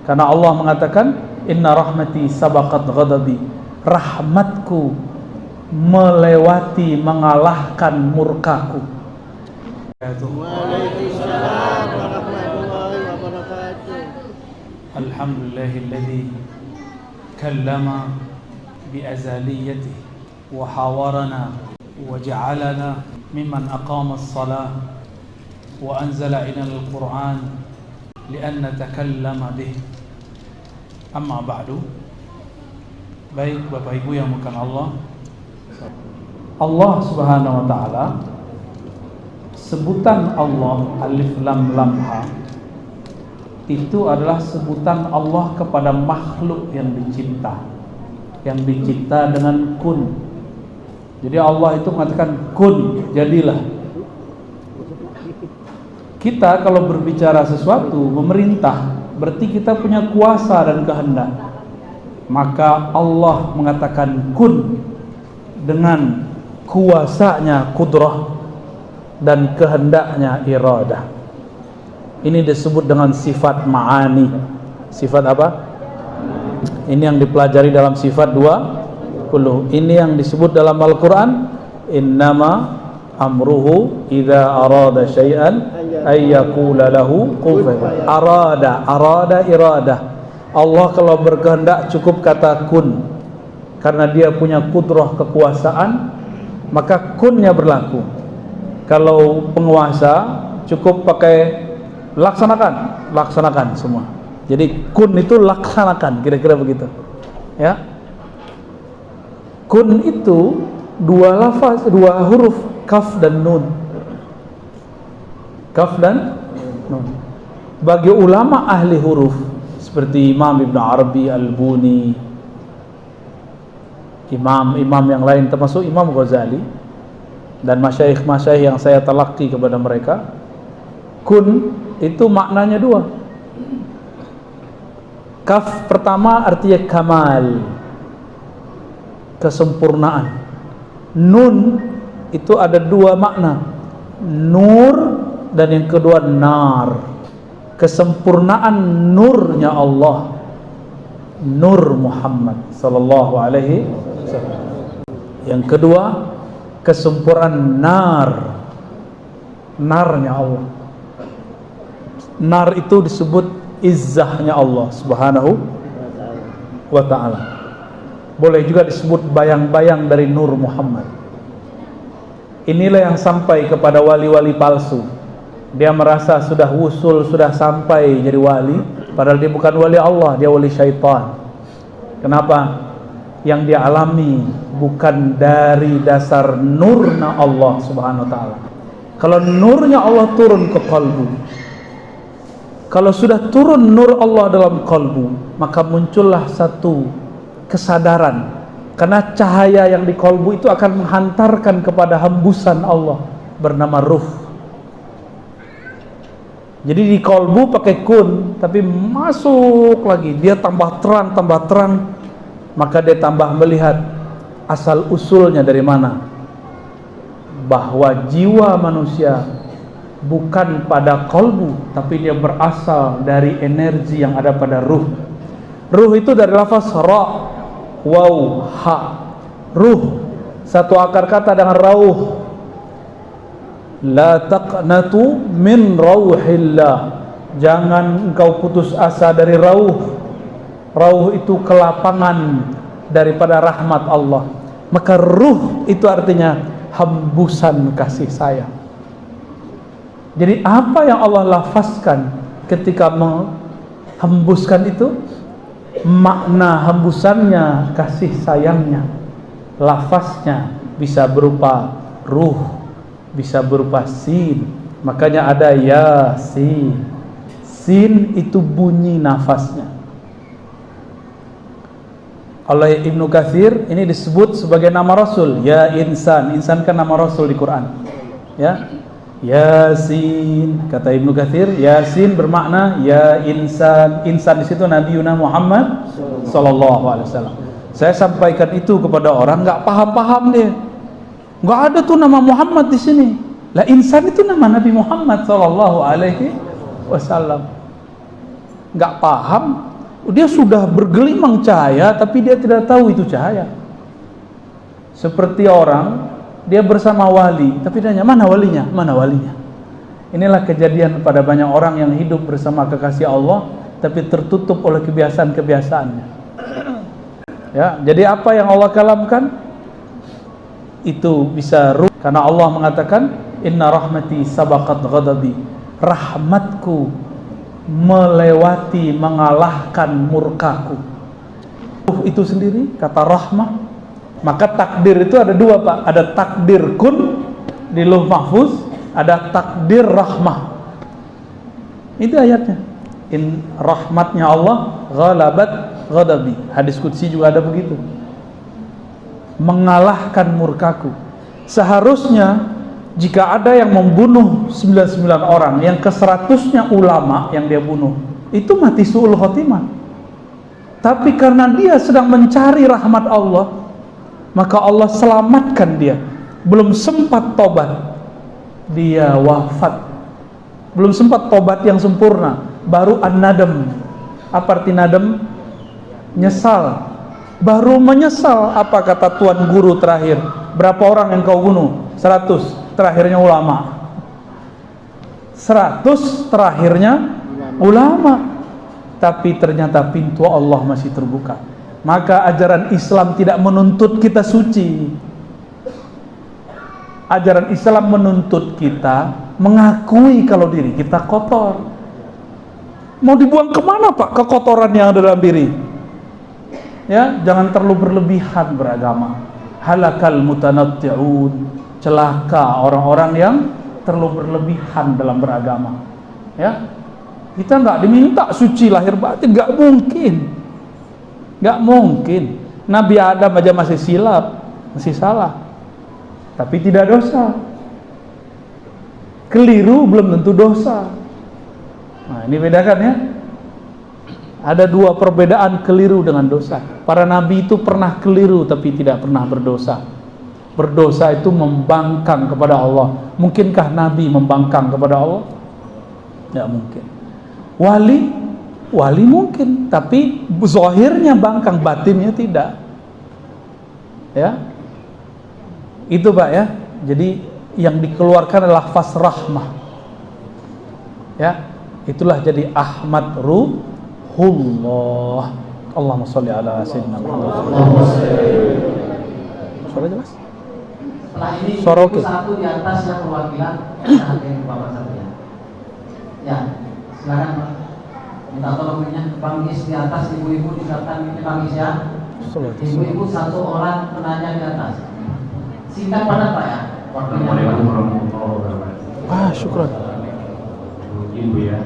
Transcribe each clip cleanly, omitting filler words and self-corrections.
Karena Allah mengatakan, inna rahmati sabaqat ghadabi, rahmatku melewati, mengalahkan murkaku. Waalaikumsalam warahmatullahi wabarakatuh. Alhamdulillahilladzi kallama biazaliyatihi wa hawarana wa ja'alana mimman aqama as-salah wa anzala ilana al-Qur'an lian natakallama bih. Amma ba'du. Baik Bapak Ibu yang bukan Allah Subhanahu wa taala, sebutan Allah alif lam lam ha itu adalah sebutan Allah kepada makhluk yang dicipta dengan kun. Jadi Allah itu mengatakan kun, jadilah. Kita kalau berbicara sesuatu, memerintah, berarti kita punya kuasa dan kehendak. Maka Allah mengatakan kun dengan kuasanya kudrah dan kehendaknya iradah. Ini disebut dengan sifat ma'ani. Sifat apa? Ini yang dipelajari dalam sifat 20. Ini yang disebut dalam Al-Quran, innama amruhu idza arada syai'an ay yaqula lahu kun fayakun. Arada iradah. Allah kalau berkehendak cukup kata kun. Karena dia punya kudrah, kekuasaan, maka kunnya berlaku. Kalau penguasa cukup pakai laksanakan semua. Jadi kun itu laksanakan, kira-kira begitu. Ya. Kun itu dua lafaz, dua huruf, kaf dan nun. Kaf dan nun. Bagi ulama ahli huruf seperti Imam Ibn Arabi Al-Buni, imam yang lain termasuk Imam Ghazali dan masyayikh yang saya talaqi kepada mereka, kun itu maknanya dua. Kaf pertama artinya kamal, kesempurnaan. Nun itu ada dua makna, nur dan yang kedua nar, kesempurnaan nurnya Allah, nur Muhammad sallallahu alaihi wasallam. Yang kedua kesempurnaan narnya Allah. Nar itu disebut izzahnya Allah subhanahu wa ta'ala. Boleh juga disebut bayang-bayang dari nur Muhammad. Inilah yang sampai kepada wali-wali palsu. Dia merasa sudah wusul, sudah sampai jadi wali, padahal dia bukan wali Allah, dia wali syaitan. Kenapa? Yang dia alami bukan dari dasar nurnya Allah subhanahu wa ta'ala. Kalau nurnya Allah turun ke kalbu, kalau sudah turun nur Allah dalam kalbu, maka muncullah satu kesadaran. Karena cahaya yang di kalbu itu akan menghantarkan kepada hembusan Allah bernama ruh. Jadi di kalbu pakai kun, tapi masuk lagi, dia tambah terang, maka dia tambah melihat asal usulnya dari mana. Bahwa jiwa manusia bukan pada kalbu, tapi dia berasal dari energi yang ada pada ruh. Ruh itu dari lafaz ra, waw, ha. Ruh satu akar kata dengan rauh. La taqnatu min rauhillah. Jangan engkau putus asa dari rauh. Rauh itu kelapangan daripada rahmat Allah. Maka ruh itu artinya hembusan kasih sayang. Jadi apa yang Allah lafazkan ketika menghembuskan itu? Makna hembusannya kasih sayangnya. Lafaznya bisa berupa ruh, bisa berupa sin. Makanya ada Yasin. Sin itu bunyi nafasnya. Oleh Ibnu Katsir ini disebut sebagai nama Rasul. Ya insan, insan kan nama Rasul di Quran. Ya, Yasin, kata Ibnu Katsir, Yasin bermakna ya insan. Insan di situ Nabi Muhammad sallallahu alaihi wasallam. Saya sampaikan itu kepada orang enggak paham-paham dia. Enggak ada tuh nama Muhammad di sini. Lah insan itu nama Nabi Muhammad sallallahu alaihi wasallam. Enggak paham, Dia sudah bergelimang cahaya, tapi dia tidak tahu itu cahaya. Seperti orang, dia bersama wali, tapi dia tanya, mana walinya? Mana walinya? Inilah kejadian pada banyak orang yang hidup bersama kekasih Allah, tapi tertutup oleh kebiasaan-kebiasaannya. Ya, jadi apa yang Allah kalamkan itu bisa karena Allah mengatakan inna rahmati sabaqat ghadabi, rahmatku melewati mengalahkan murkaku. Itu sendiri kata rahmah. Maka takdir itu ada dua, Pak. Ada takdir kun di Lauh Mahfuz, ada takdir rahmah. Itu ayatnya. In rahmatnya Allah ghalabat ghadabi. Hadis qudsi juga ada begitu. Mengalahkan murkaku. Seharusnya jika ada yang membunuh 99 orang, yang ke-100-nya ulama yang dia bunuh, itu mati su'ul khotimah. Tapi karena dia sedang mencari rahmat Allah, maka Allah selamatkan dia. Belum sempat tobat, dia wafat. Belum sempat tobat yang sempurna, baru an-nadam. Apa arti nadam? Nyesal. Baru menyesal. Apa kata tuan guru terakhir? Berapa orang yang kau bunuh? 100. Terakhirnya ulama. 100 terakhirnya ulama. Tapi ternyata pintu Allah masih terbuka. Maka ajaran Islam tidak menuntut kita suci. Ajaran Islam menuntut kita mengakui kalau diri kita kotor. Mau dibuang kemana, Pak, kekotoran yang ada dalam diri? Ya, jangan terlalu berlebihan beragama. Halakal mutanatti'un, celaka orang-orang yang terlalu berlebihan dalam beragama. Ya, kita nggak diminta suci lahir batin, nggak mungkin, nggak mungkin. Nabi Adam aja masih silap, masih salah, tapi tidak dosa. Keliru belum tentu dosa. Nah, ini bedakan ya. Ada dua perbedaan keliru dengan dosa. Para nabi itu pernah keliru tapi tidak pernah berdosa. Berdosa itu membangkang kepada Allah. Mungkinkah nabi membangkang kepada Allah? Tidak mungkin. Wali mungkin, tapi zahirnya bangkang, batinnya tidak. Ya, itu Pak ya. Jadi yang dikeluarkan adalah lafaz rahmah. Ya, itulah jadi Ahmad Ruhullah. Allahumma sholli ala sayyidina Muhammad. Suara jelas? Setelah ini Suara oke. Satu di atas yang perwakilan hakim Bapak satu ya. Ya, silakan Pak. Minta tolongnya Bang Is di atas, ibu-ibu silakan ini Bang Is ya. Ibu-ibu satu orang penanya di atas. Singkat padat Pak ya. Assalamualaikum warahmatullahi wabarakatuh. Syukran. Ibu ya.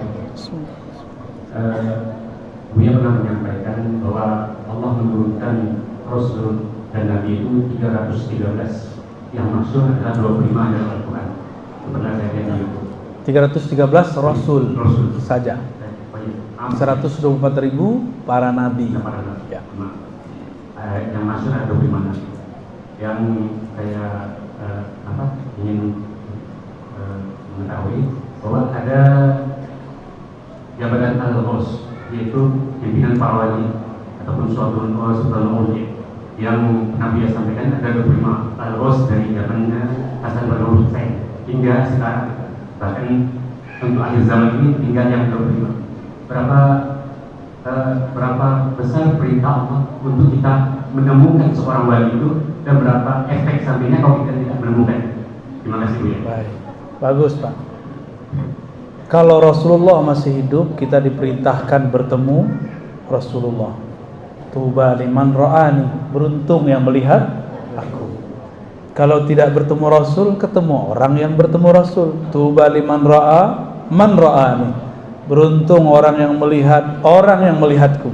Buya pernah menyampaikan bahwa Allah menurunkan Rasul dan Nabi itu 313. Yang maksud adalah 25 dalam Al-Quran. Itu pernah saya lihat di YouTube. 313 Rasul saja. 124.000 para nabi. Para nabi. Ya. Yang maksud ada 25 nabi. Yang saya ingin mengetahui bahwa ada jabatan al-Ghaus, yaitu pimpinan para wali ataupun suatu aulia yang Nabi sampaikan ada 25 al-Ghaus dari zamannya Hasan bin Hussein hingga sekarang, bahkan untuk akhir zaman ini tinggal yang 25. Berapa besar perintah Allah untuk kita menemukan seorang wali itu, dan berapa efek sampingnya kalau kita tidak menemukan. Terima kasih Bu ya. Baik. Bagus Pak. Kalau Rasulullah masih hidup, kita diperintahkan bertemu Rasulullah. Tuba liman ra'ani, beruntung yang melihat aku. Kalau tidak bertemu Rasul, ketemu orang yang bertemu Rasul. Tuba liman ra'a man ra'ani, beruntung orang yang melihat orang yang melihatku.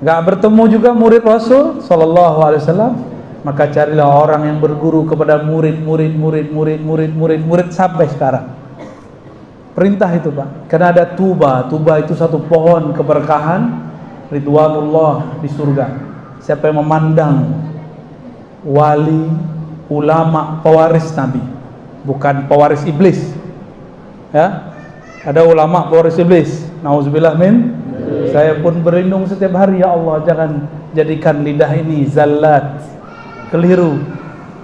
Gak bertemu juga murid Rasul sallallahu alaihi wasallam, maka carilah orang yang berguru kepada murid sampai sekarang. Perintah itu Pak. Karena ada tuba itu satu pohon keberkahan, ridwanullah di surga. Siapa yang memandang wali, ulama, pewaris Nabi, bukan pewaris iblis. Ya, ada ulama pewaris iblis. Nauzubillah min Saya pun berlindung setiap hari, ya Allah, jangan jadikan lidah ini zallat, keliru.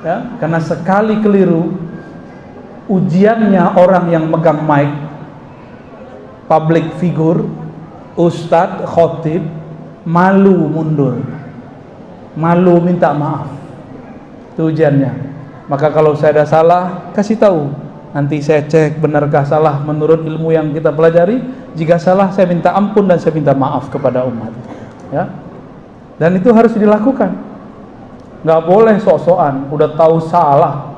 Ya, karena sekali keliru, ujiannya orang yang megang mic, public figure, ustadz, khotib, malu mundur, malu minta maaf. Itu ujiannya. Maka kalau saya ada salah, kasih tahu. Nanti saya cek benarkah salah menurut ilmu yang kita pelajari. Jika salah, saya minta ampun dan saya minta maaf kepada umat. Ya, dan itu harus dilakukan. Nggak boleh sok-sokan, udah tahu salah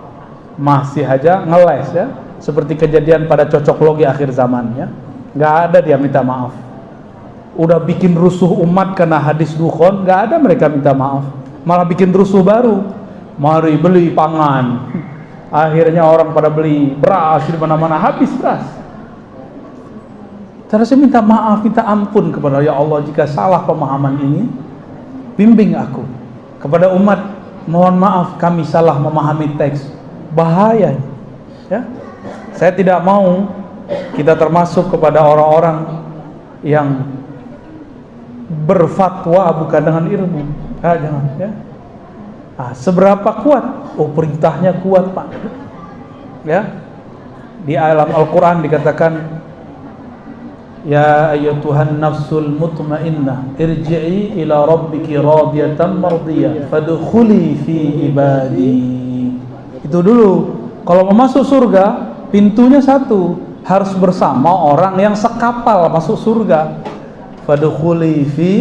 masih aja ngeles, ya. Seperti kejadian pada cocok logi akhir zaman, ya. Nggak ada dia minta maaf. Udah bikin rusuh umat karena hadis dukhon, nggak ada mereka minta maaf. Malah bikin rusuh baru. Mari beli pangan. Akhirnya orang pada beli beras di mana-mana, habis beras. Terus saya minta maaf, minta ampun kepada ya Allah jika salah pemahaman ini, bimbing aku. Kepada umat, mohon maaf kami salah memahami teks. Bahaya, ya. Saya tidak mau kita termasuk kepada orang-orang yang berfatwa bukan dengan ilmu. Jangan, ya. Seberapa kuat? Oh, perintahnya kuat, Pak. Ya. Di alam Al-Qur'an dikatakan, ya ayyatuhan nafsul mutmainnah irji'i ila rabbiki radiyatan mardiyah fadkhuli fi ibadi. Itu dulu. Kalau mau masuk surga, pintunya satu, harus bersama orang yang sekapal masuk surga. Fadkhuli fi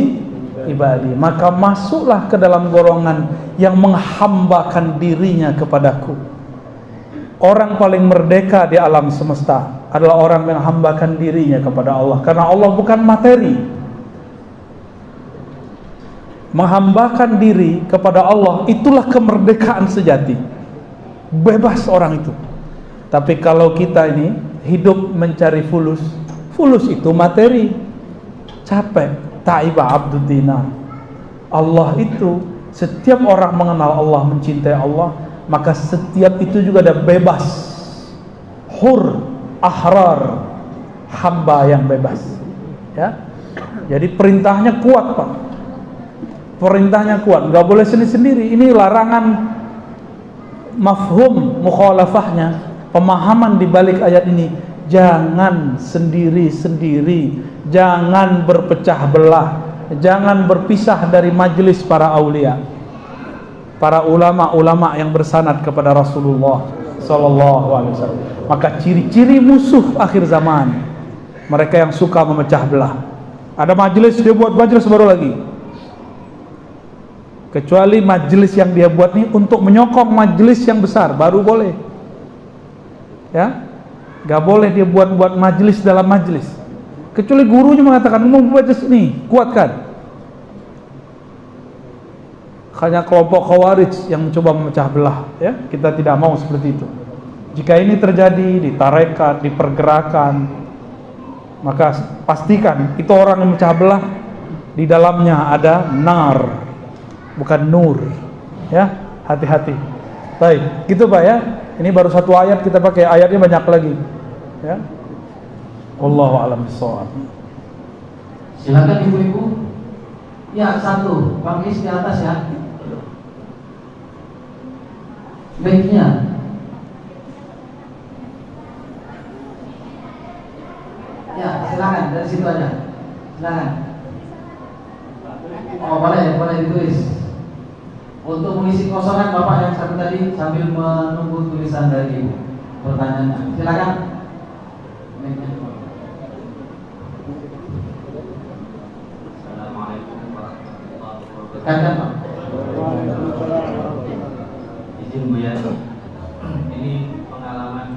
ibadi, maka masuklah ke dalam golongan yang menghambakan dirinya kepadaku. Orang paling merdeka di alam semesta adalah orang yang menghambakan dirinya kepada Allah, karena Allah bukan materi. Menghambakan diri kepada Allah, itulah kemerdekaan sejati. Bebas orang itu. Tapi kalau kita ini hidup mencari fulus, fulus itu materi, capek. Ta'iba abdud dinar. Allah itu, setiap orang mengenal Allah, mencintai Allah, maka setiap itu juga ada bebas, hur, ahrar, hamba yang bebas, ya. Jadi perintahnya kuat, Pak. Perintahnya kuat, nggak boleh sendiri-sendiri. Ini larangan mafhum mukhalafahnya, pemahaman di balik ayat ini. Jangan sendiri-sendiri, jangan berpecah belah, jangan berpisah dari majelis para aulia, para ulama-ulama yang bersanad kepada Rasulullah sallallahu alaihi wasallam. Maka ciri-ciri musuh akhir zaman, mereka yang suka memecah belah. Ada majelis, dia buat majelis baru lagi. Kecuali majelis yang dia buat ini untuk menyokong majelis yang besar, baru boleh. Ya, gak boleh dia buat majelis dalam majelis. Kecuali gurunya mengatakan, mau buat majelis ini, kuatkan. Hanya kelompok khawarij yang mencoba memecah belah, ya. Kita tidak mau seperti itu. Jika ini terjadi di tarekat, di pergerakan, maka pastikan itu orang yang memecah belah, di dalamnya ada nar, bukan nur, ya. Hati-hati. Baik, gitu Pak, ya. Ini baru satu ayat, kita pakai ayatnya banyak lagi, ya. Wallahu a'lam bishawab. Silakan ibu-ibu. Ya, satu, Bangkis di atas, ya. Baiknya. Ya, silakan dari situ aja. Silakan. Oh, boleh ditulis. Untuk mengisi kosongan Bapak yang satu tadi sambil menunggu tulisan dari Ibu pertanyaannya. Silakan. Assalamualaikum warahmatullahi wabarakatuh. Tekankan, Pak. Izin Bu ya, ini pengalaman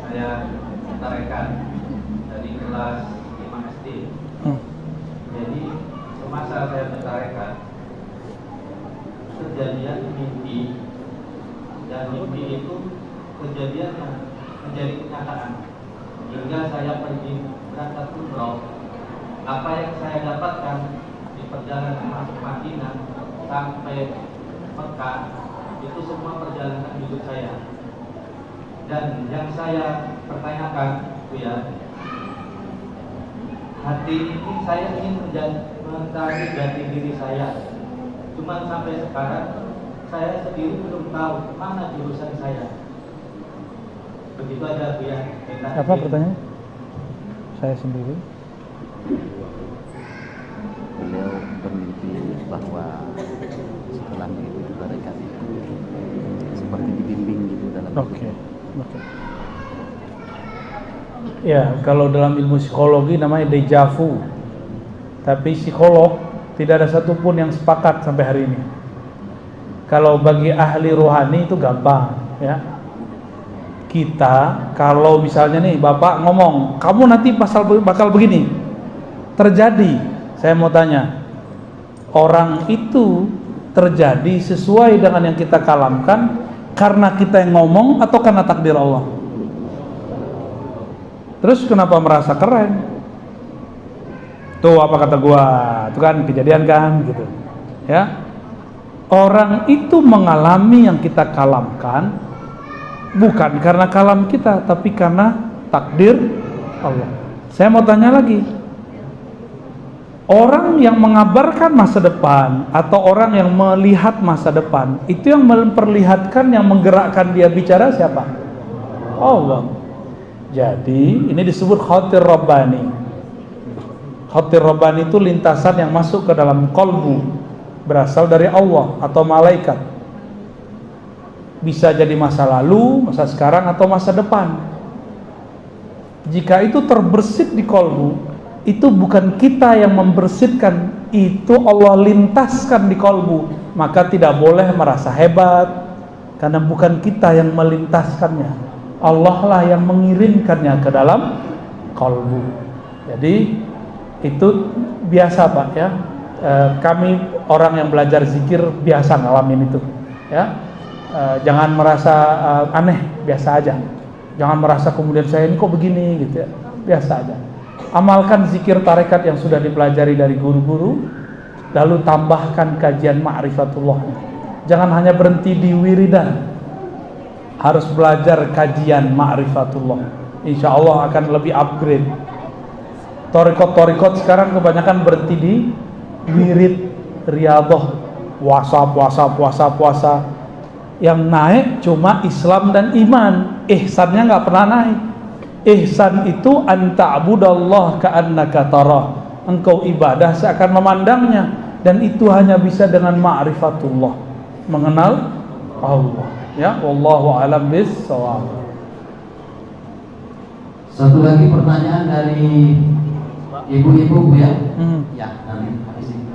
saya tarekat dari kelas 5 SD. Jadi semasa saya bertarekat, kejadian mimpi, dan mimpi itu kejadiannya menjadi kenyataan. Hingga saya pergi berangkat umroh, apa yang saya dapatkan di perjalanan masuk Madinah sampai Mekah itu semua perjalanan hidup saya. Dan yang saya pertanyakan, Bu ya, hati ini saya ingin mencari jati diri saya. Cuman sampai sekarang saya sendiri belum tahu mana jurusan saya. Begitu aja Bu ya. Apa pertanyaannya? Saya sendiri. Beliau bermimpi bahwa setelah mengikuti tarekat itu seperti dibimbing gitu dalam Oke. Ya, kalau dalam ilmu psikologi namanya deja vu. Tapi psikolog tidak ada satupun yang sepakat sampai hari ini. Kalau bagi ahli rohani itu gampang, ya. Kita kalau misalnya nih Bapak ngomong, kamu nanti bakal begini. Terjadi. Saya mau tanya, orang itu terjadi sesuai dengan yang kita kalamkan karena kita yang ngomong atau karena takdir Allah? Terus kenapa merasa keren? Tuh apa kata gua? Itu kan kejadian kan gitu. Ya. Orang itu mengalami yang kita kalamkan bukan karena kalam kita, tapi karena takdir Allah. Saya mau tanya lagi. Orang yang mengabarkan masa depan atau orang yang melihat masa depan, itu yang memperlihatkan, yang menggerakkan dia bicara siapa? Allah. Jadi ini disebut khatir rabbani. Khatir rabbani itu lintasan yang masuk ke dalam kolbu, berasal dari Allah atau malaikat. Bisa jadi masa lalu, masa sekarang, atau masa depan. Jika itu terbersit di kolbu, itu bukan kita yang membersihkan, itu Allah lintaskan di kolbu. Maka tidak boleh merasa hebat, karena bukan kita yang melintaskannya, Allah lah yang mengirimkannya ke dalam kolbu. Jadi itu biasa Pak ya. Kami orang yang belajar zikir biasa ngalamin itu ya. Jangan merasa aneh, biasa aja. Jangan merasa kemudian saya ini kok begini gitu ya. Biasa aja. Amalkan zikir tarekat yang sudah dipelajari dari guru-guru, lalu tambahkan kajian ma'rifatullah. Jangan hanya berhenti di wiridan, harus belajar kajian ma'rifatullah. Insya Allah akan lebih upgrade. Torikot sekarang kebanyakan berhenti di wirid, riyadhah, puasa. Yang naik cuma Islam dan iman, ihsannya nggak pernah naik. Ihsan itu anta'budallah ka'annaka tarah. Engkau ibadah seakan memandangnya, dan itu hanya bisa dengan ma'rifatullah, mengenal Allah. Ya, wallahu a'lam bis-shawab. Satu lagi pertanyaan dari ibu-ibu Bu ya. Ya, nanti habis ini.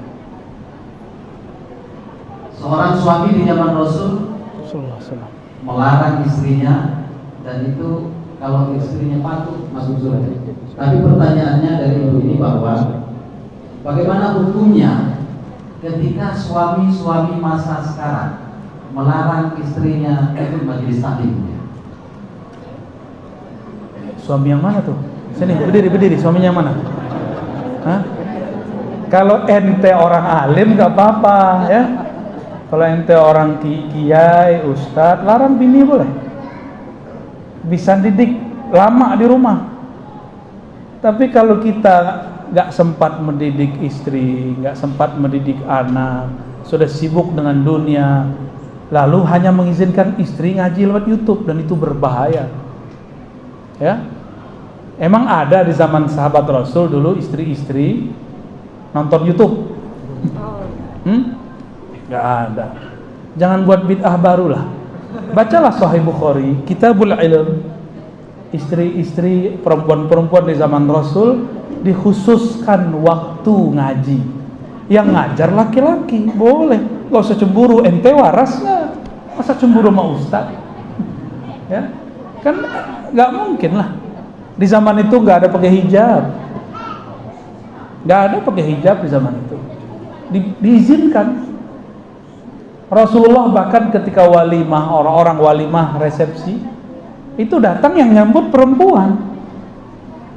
Seorang suami di zaman Rasul melarang istrinya, dan itu kalau istrinya patuh masuk surga. Tapi pertanyaannya dari ibu ini bahwa bagaimana hukumnya ketika suami-suami masa sekarang melarang istrinya ikut majelis taklim? Suami yang mana tuh? Sini berdiri, suaminya yang mana? Hah? Kalau ente orang alim nggak apa-apa ya. Kalau ente orang kiai, ustadz, larang bini boleh. Bisa didik lama di rumah. Tapi kalau kita nggak sempat mendidik istri, nggak sempat mendidik anak, sudah sibuk dengan dunia, lalu hanya mengizinkan istri ngaji lewat YouTube, dan itu berbahaya. Ya, emang ada di zaman sahabat Rasul dulu istri-istri nonton YouTube? Nggak ada. Jangan buat bid'ah barulah. Bacalah Sahih Bukhari, Kitabul Ilm. Istri-istri, perempuan-perempuan di zaman Rasul dikhususkan waktu ngaji. Yang ngajar laki-laki, boleh. Gak usah cemburu, ente waras nggak? Masa cemburu sama ustaz? Ya, kan nggak mungkin lah. Di zaman itu nggak ada pakai hijab. Nggak ada pakai hijab di zaman itu. Diizinkan. Rasulullah bahkan ketika walimah, orang-orang walimah resepsi, itu datang yang nyambut perempuan.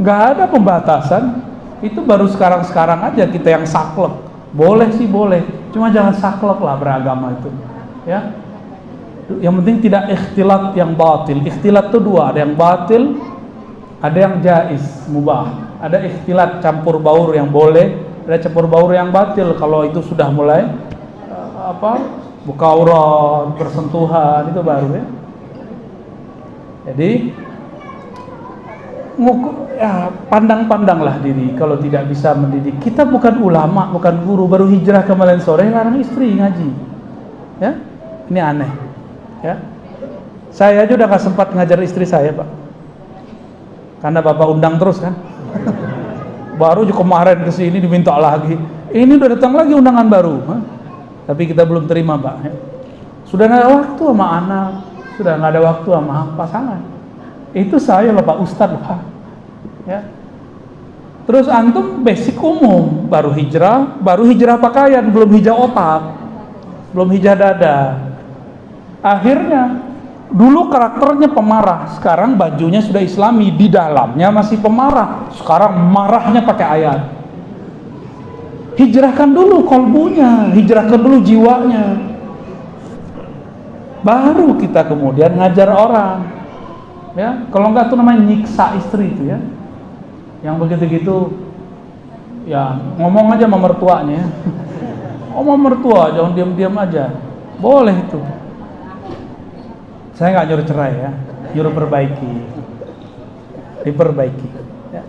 Nggak ada pembatasan. Itu baru sekarang-sekarang aja kita yang saklek. Boleh sih boleh, cuma jangan saklek lah beragama itu. Ya. Yang penting tidak ikhtilat yang batil. Ikhtilat itu dua, ada yang batil, ada yang jaiz, mubah. Ada ikhtilat, campur baur yang boleh, ada campur baur yang batil kalau itu sudah mulai buka aurat, bersentuhan, itu baru ya. Jadi pandang-pandanglah diri kalau tidak bisa mendidik. Kita bukan ulama, bukan guru, baru hijrah kemarin sore larang istri ngaji. Ya? Ini aneh. Ya. Saya aja udah gak sempat ngajar istri saya, Pak. Karena Bapak undang terus kan. Baru kemarin kesini diminta lagi. Ini udah datang lagi undangan baru. Tapi kita belum terima, Pak. Sudah gak ada waktu sama anak, sudah gak ada waktu sama pasangan. Itu saya loh Pak Ustadz, Pak. Ya. Terus antum basic umum, baru hijrah pakaian, belum hijrah otak, belum hijrah dada. Akhirnya dulu karakternya pemarah, sekarang bajunya sudah islami, di dalamnya masih pemarah. Sekarang marahnya pakai ayat. Hijrahkan dulu kolbunya, hijrahkan dulu jiwanya. Baru kita kemudian ngajar orang. Ya, kalau enggak tuh namanya nyiksa istri itu ya. Yang begitu-gitu ya ngomong aja sama mertuanya ya. Ngomong mertua, jangan diam-diam aja. Boleh itu. Saya nggak nyuruh cerai ya, nyuruh perbaiki, diperbaiki. Ya.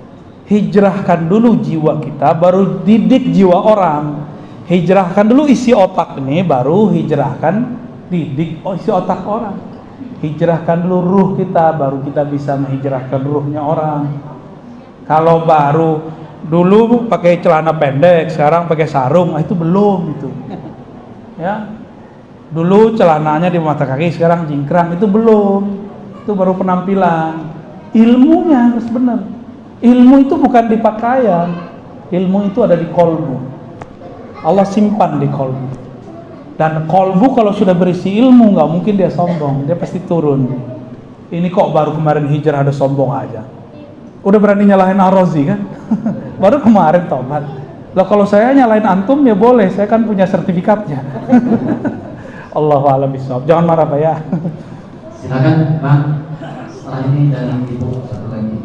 Hijrahkan dulu jiwa kita, baru didik jiwa orang. Hijrahkan dulu isi otak ini, baru hijrahkan didik isi otak orang. Hijrahkan dulu ruh kita, baru kita bisa menghijrahkan ruhnya orang. Kalau baru dulu pakai celana pendek, sekarang pakai sarung, itu belum itu. Ya. Dulu celananya di mata kaki, sekarang jingkrang, itu belum. Itu baru penampilan. Ilmunya harus benar. Ilmu itu bukan di pakaian. Ilmu itu ada di kolbu. Allah simpan di kolbu. Dan kolbu kalau sudah berisi ilmu, nggak mungkin dia sombong. Dia pasti turun. Ini kok baru kemarin hijrah ada sombong aja. Udah berani nyalahin Ar-Razi kan? Baru kemarin tobat. Lah kalau saya nyalahin antum ya boleh, saya kan punya sertifikatnya. Allahu a'lam bishawab. Jangan marah Pak ya. Silakan Bang. Setelah ini dari Ibu satu lagi.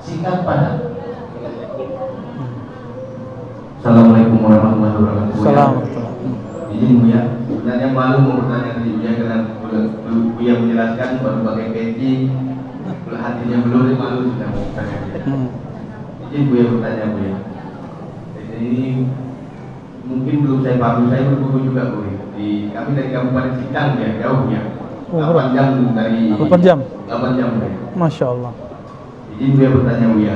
Singkat padat. Assalamualaikum warahmatullahi wabarakatuh. Assalamualaikum. Izin Buya, sebenarnya malu mau bertanya ke Buya karena Buya menjelaskan baru pakai peci, hatinya belum malu sudah mau bertanya. Izin Buya bertanya Buya. Ini mungkin belum saya paham, saya berguru juga Buya. Kami dari Kabupaten Sintang ya, jauh ya. 8 jam dari 8 jam. 8 jam ya. Masya Allah. Izin Buya bertanya Buya.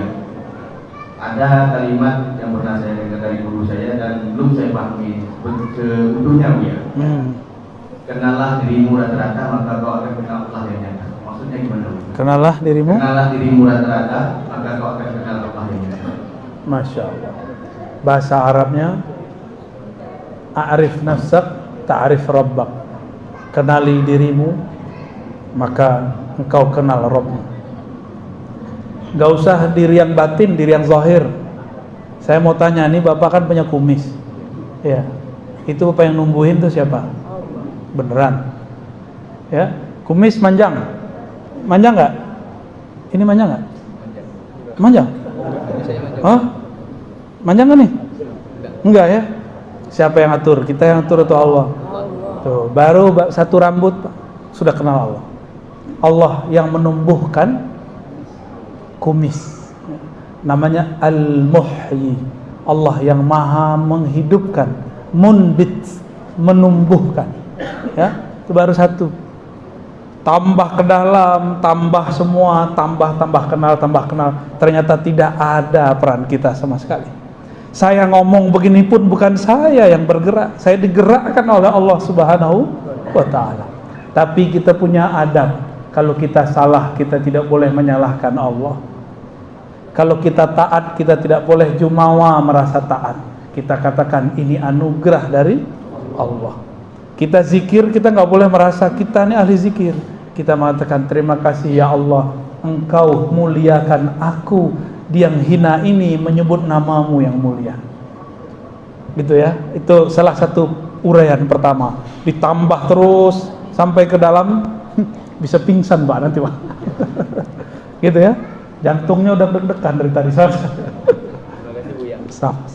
Ada kalimat yang pernah saya dengar dari guru saya dan belum saya pahami seutuhnya Buya. Kenalah dirimu rata-rata maka kau akan kenal Allah yang nyata. Maksudnya gimana Buya? Kenalah dirimu. Kenalah dirimu rata-rata maka kau akan kenal Allah yang nyata. Masya Allah. Bahasa Arabnya A'rif nafsak ta'rif rabbak. Kenali dirimu maka engkau kenal Rabbmu. Gak usah diri yang batin, diri yang zahir. Saya mau tanya, nih Bapak kan punya kumis ya, itu Bapak yang numbuhin tuh siapa? Beneran ya? Kumis manjang? Manjang gak? Ini manjang gak? Manjang? Hah? Manjang gak nih? Enggak ya? Siapa yang atur? Kita yang atur atau Allah? Tuh, baru satu rambut sudah kenal Allah. Allah yang menumbuhkan kumis, namanya Al-Muhyi. Allah yang maha menghidupkan, munbit, menumbuhkan ya, itu baru satu. Tambah ke dalam, tambah semua, tambah kenal, ternyata tidak ada peran kita sama sekali. Saya ngomong begini pun bukan saya yang bergerak, saya digerakkan oleh Allah Subhanahu wa ta'ala. Tapi kita punya adab. Kalau kita salah, kita tidak boleh menyalahkan Allah. Kalau kita taat, kita tidak boleh jumawa merasa taat. Kita katakan ini anugerah dari Allah. Kita zikir, kita nggak boleh merasa kita ini ahli zikir. Kita mengatakan terima kasih ya Allah, Engkau muliakan aku, yang hina ini menyebut namamu yang mulia. Gitu ya. Itu salah satu uraian pertama. Ditambah terus sampai ke dalam, bisa pingsan Pak nanti Pak. Gitu ya. Jantungnya udah deg-degan dari tadi. saf